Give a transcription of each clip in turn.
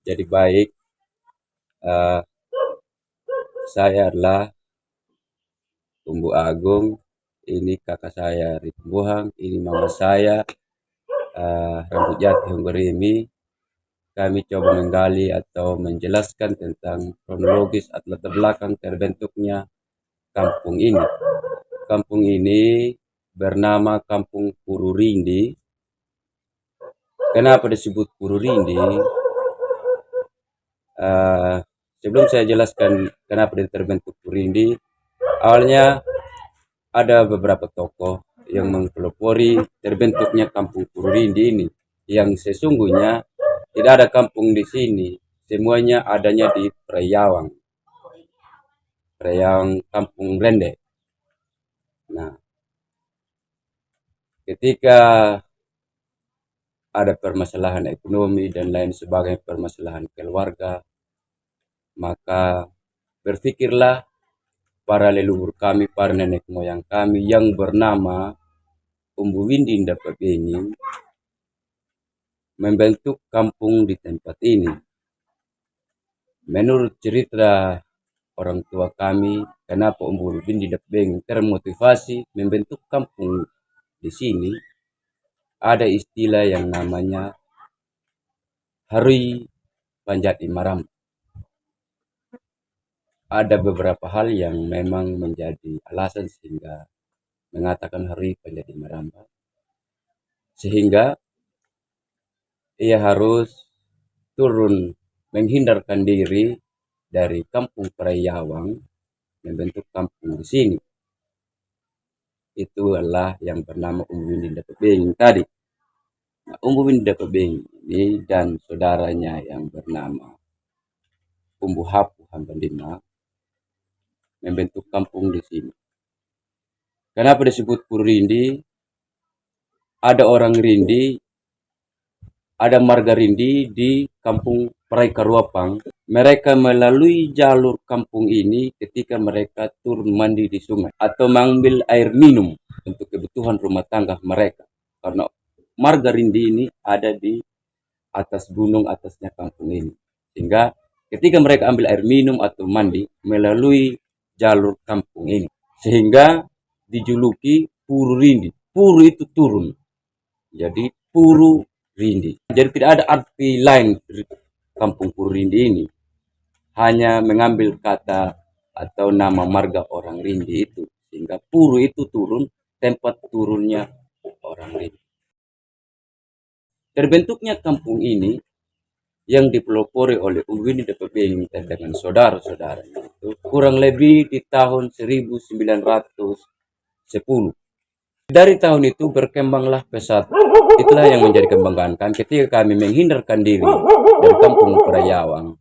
Jadi baik, eh, saya adalah Tumbu Agung, ini kakak saya Ritbuhang, ini mama saya Rambut Jati Humberimi. Kami coba menggali atau menjelaskan tentang kronologis atau latar belakang terbentuknya kampung ini. Kampung ini bernama Kampung Pururindi. Kenapa disebut Pururindi? Sebelum saya jelaskan kenapa dia terbentuk Pururindi, awalnya ada beberapa tokoh yang mempelopori terbentuknya Kampung Pururindi ini, yang sesungguhnya tidak ada kampung di sini, semuanya adanya di Preyawang Kampung Rende. Nah, ketika ada permasalahan ekonomi dan lain sebagainya, permasalahan keluarga, maka berpikirlah para leluhur kami, para nenek moyang kami yang bernama Umbu Windi Dapat Benging membentuk kampung di tempat ini. Menurut cerita orang tua kami, kenapa Umbu Windi Dapat Benging termotivasi membentuk kampung di sini, ada istilah yang namanya Hari Panjat Imaram. Ada beberapa hal yang memang menjadi alasan sehingga mengatakan Hari Panjat Imaram, sehingga ia harus turun menghindarkan diri dari kampung Preyawang membentuk kampung di sini. Itu adalah yang bernama Umbu Windi Dapat Benging tadi. Nah, Umbu Windi Dapat Benging ini dan saudaranya yang bernama Umbu Hapu Hambandima membentuk kampung di sini. Kenapa disebut Pururindi? Ada orang Rindi, ada marga Rindi di kampung Praikaruapang. Mereka melalui jalur kampung ini ketika mereka turun mandi di sungai atau mengambil air minum untuk kebutuhan rumah tangga mereka. Karena marga Rindi ini ada di atas gunung atasnya kampung ini. Sehingga ketika mereka ambil air minum atau mandi melalui jalur kampung ini, sehingga dijuluki Puru Rindi. Puru itu turun. Jadi Puru Rindi. Jadi tidak ada arti lain kampung Puru Rindi ini. Hanya mengambil kata atau nama marga orang Rindi itu. Sehingga Puru itu turun, tempat turunnya orang Rindi. Terbentuknya kampung ini yang dipelopori oleh Umbu Windi Dapat Benging dengan saudara-saudaranya itu kurang lebih di tahun 1910. Dari tahun itu berkembanglah pesat. Itulah yang menjadi kebanggaan kami ketika kami menghindarkan diri dari kampung Preyawang.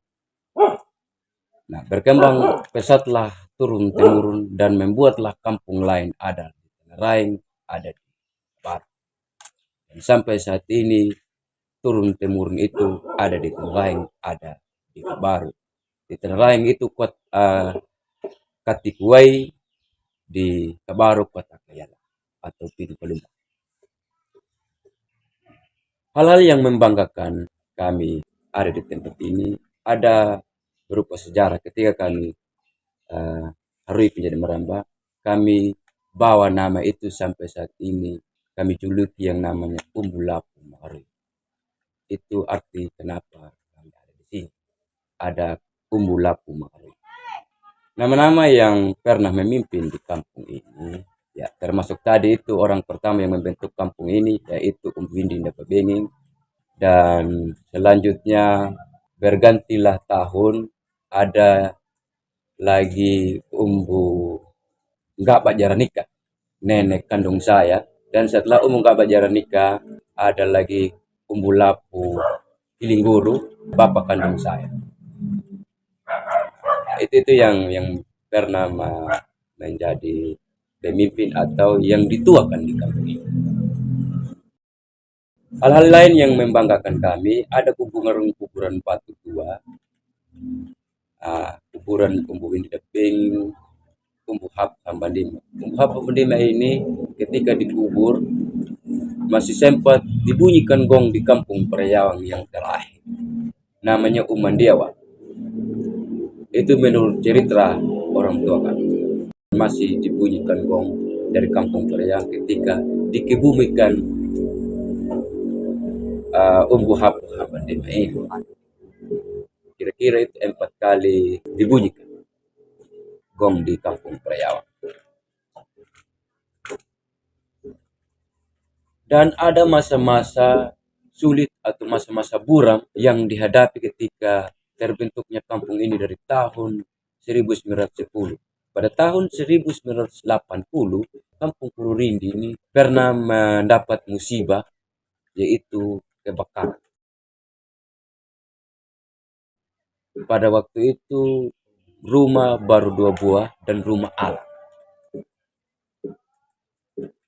Nah, berkembang pesatlah turun-temurun dan membuatlah kampung lain ada di Tenaraing, ada di Barat. Dan sampai saat ini turun-temurun itu ada di Tenaraing, ada di Baru. Di Tenaraing itu Katikuai, di Kabaru Kota Kayala atau Pintu Palumba. Hal-hal yang membanggakan kami ada di tempat ini ada berupa sejarah. Ketika kami Harui menjadi merambah, kami bawa nama itu sampai saat ini kami juluki yang namanya Umbu Lapu Maharui. Itu arti kenapa kami ada di sini. Ada Umbu Lapu Maharui. Nama-nama yang pernah memimpin di kampung ini, ya termasuk tadi itu orang pertama yang membentuk kampung ini, yaitu Umbu Windi Dapat Benging. Dan selanjutnya bergantilah tahun, ada lagi Umbu Ngaba Jaranika, nenek kandung saya. Dan setelah Umbu Ngaba Jaranika, ada lagi Umbu Lapu Ilingguru, bapak kandung saya. Itu yang pernah menjadi pemimpin atau yang dituakan di kampung ini. Hal-hal lain yang membanggakan kami, ada kuburan batu tua, kuburan Umbu Windi Dapat Benging, Umbu Hapu Hambandima. Umbu Hapu Hambandima ini ketika dikubur masih sempat dibunyikan gong di kampung Preyawang yang terakhir. namanya Umandiawa. Itu menurut cerita orang tua kami. Masih dibunyikan gong dari kampung Periang ketika dikebumikan umbu hapu dema itu. Kira-kira itu 4 kali dibunyikan gong di kampung Periawan. Dan ada masa-masa sulit atau masa-masa buram yang dihadapi ketika terbentuknya kampung ini dari tahun 1910. Pada tahun 1980, kampung Pururindi ini pernah mendapat musibah, yaitu kebakaran. Pada waktu itu rumah baru 2 buah dan rumah alat.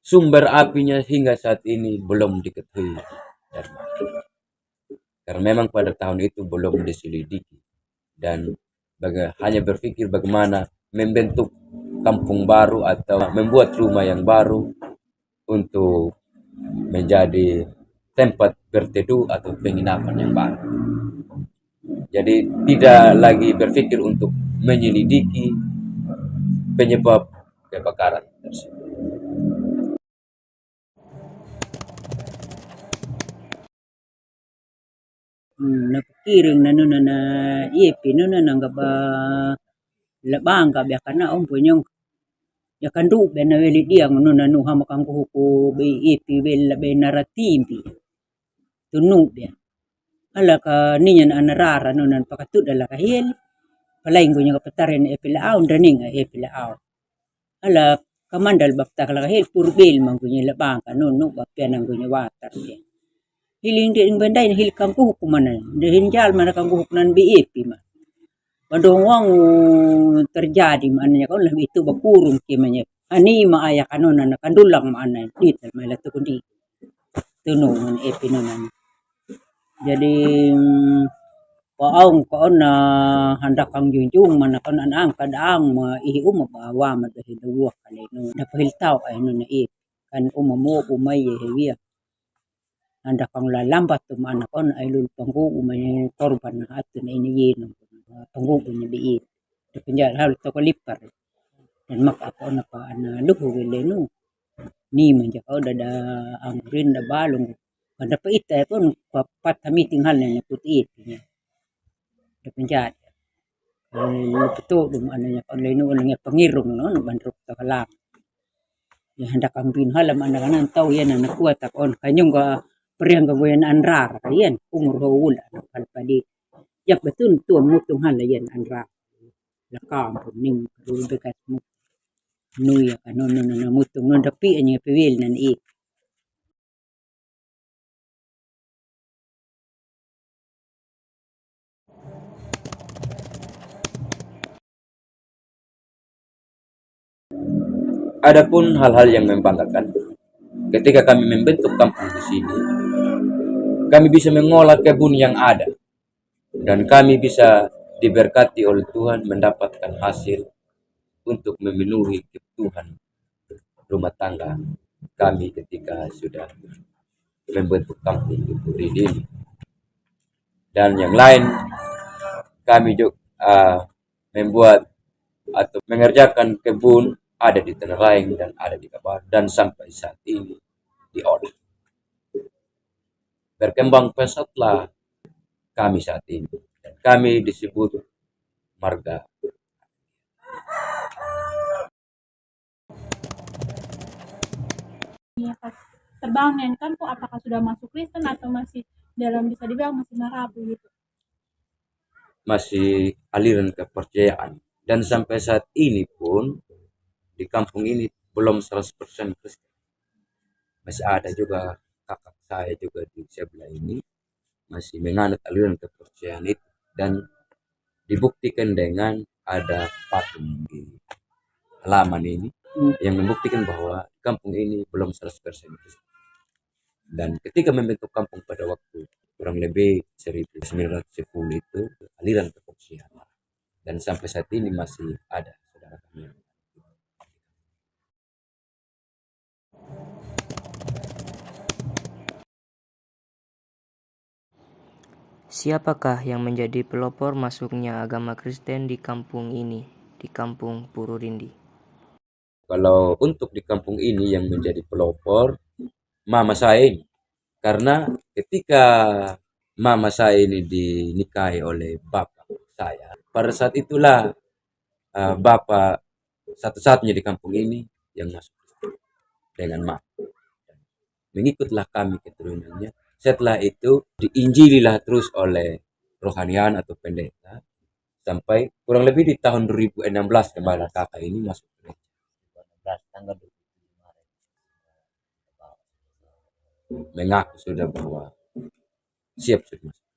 Sumber apinya hingga saat ini belum diketahui dari mana. Karena memang pada tahun itu belum diselidiki dan hanya berpikir bagaimana membentuk kampung baru atau membuat rumah yang baru untuk menjadi tempat berteduh atau penginapan yang baru. Jadi tidak lagi berpikir untuk menyelidiki penyebab kebakaran tersebut. Napikiring na nuna na ipi nuna nanga ba labanga bya kana ompo nyong ya kandu be na weli dia nuna nu hama kangu huku be ipi bella be naratimbi tunu bya ala ka ninya na anarara nuna pakatu dala ka heli palaing gunya ka pataren epila au ndaninga epila au ala kamandal bakta kala ka hel purbel mangunya labanga nunu bapya nangunya watar bya hiling di bandai hil kampu hukuman de hinjal mana kampu hukuman BEP mah badong wang terjadi mana kan lebih itu bakurung kimanya ani ma aya kanona na kandulang mana dit mala tu kundi tunungan EP nonan jadi paong ko na handak kang junjung mana kan ang kadang ma ihi bawa ma de dua kali no dapil tau ay no na kan mo umay hewia anda kang lalambat tu mana kon ay lul panggu umay korban na atin na iniyin panggu unya biit de penjara hal to kalipar dan mak ako na pa ana luhu welenu ni manja kau dada angrin da balong pada pa ita pun papat kami tinggal na puti nya de penjara betul dum ananya kon lenu nya pangirong no bandruk to kalam ya hendak kambin halam anda kanan tau ya na kuat on kanyong ka periang gawain anrar kalian umur hawula palpadi yak betul tuang mutung hal yan anrar lakam puning dulu bekat mu nuya kanon na mutung non dapi anya pewil nan Adapun hal-hal yang membanggakan ketika kami membentuk kampung di sini, kami bisa mengolah kebun yang ada dan kami bisa diberkati oleh Tuhan mendapatkan hasil untuk memenuhi kebutuhan rumah tangga kami ketika sudah membentuk kampung di Puridi ini. Dan yang lain kami juga membuat atau mengerjakan kebun ada di Tanah Laing dan ada di Kabar dan sampai saat ini diolah. Berkembang pesatlah kami saat ini dan kami disebut marga. Ya, pas terbangun kan tuh apakah sudah masuk Kristen atau masih dalam bisa dibilang masih Marabu gitu? Masih aliran kepercayaan dan sampai saat ini pun di kampung ini belum 100% Kristen. Masih ada juga kakak saya juga di sebelah ini masih menganut aliran kepercayaan itu dan dibuktikan dengan ada patung di halaman ini yang membuktikan bahwa kampung ini belum 100% Kristen. Dan ketika membentuk kampung pada waktu kurang lebih 1910 itu aliran kepercayaan dan sampai saat ini masih ada saudara kami. Siapakah yang menjadi pelopor masuknya agama Kristen di kampung ini, di kampung Pururindi? Kalau untuk di kampung ini yang menjadi pelopor, mama saya ini. Karena ketika mama saya ini dinikahi oleh bapak saya, pada saat itulah bapak satu-satunya di kampung ini yang masuk dengan mama. Mengikutlah kami keturunannya. Setelah itu diinjililah terus oleh rohanian atau pendeta sampai kurang lebih di tahun 2016 kembali kakak ini masuk gereja. 2016 tanggal 27 Maret mengaku sudah bahwa siap sudah masuk.